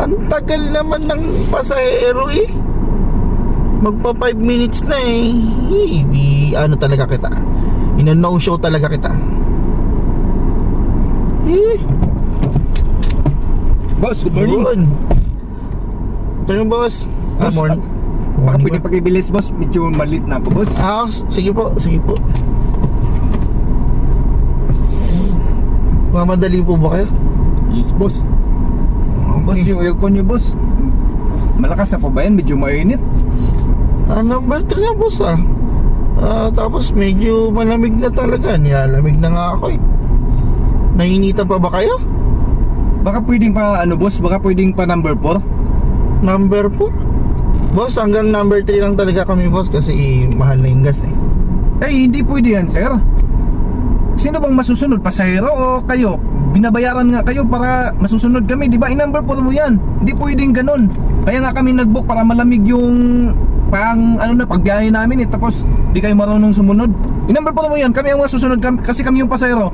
Ang tagal naman ng pasahero eh. Magpa 5 minutes na eh. Ano talaga kita, ina-no show talaga kita eh. Boss, good morning. Yun. Ito yung boss. Boss, Morning. Baka Morning pwede ba? pakibilis, boss. Medyo malit na ako, boss. Sige po, sige po. Mamadali po ba kayo? Yes, boss. Boss, yung aircon niyo, boss. Malakas na po ba yan? Medyo mainit. Number 3 na boss tapos medyo malamig na talaga. Nilalamig na nga ako eh. Nainitan pa ba kayo? Baka pwedeng pa, boss? Baka pwedeng pa number 4? Number 4? Boss, hanggang number 3 lang talaga kami boss. Kasi mahal na yung gas eh. Eh, hindi pwede yan, sir. Sino bang masusunod? Pasahero o kayo? Binabayaran nga kayo para masusunod kami, di ba? I-number 4 mo yan. Hindi pwedeng ganun. Kaya nga kami nag-book para malamig yung pagbiyahe namin eh. Tapos di kayo marunong sumunod. I-number 4 mo yan. Kami ang masusunod kasi kami yung pasahero.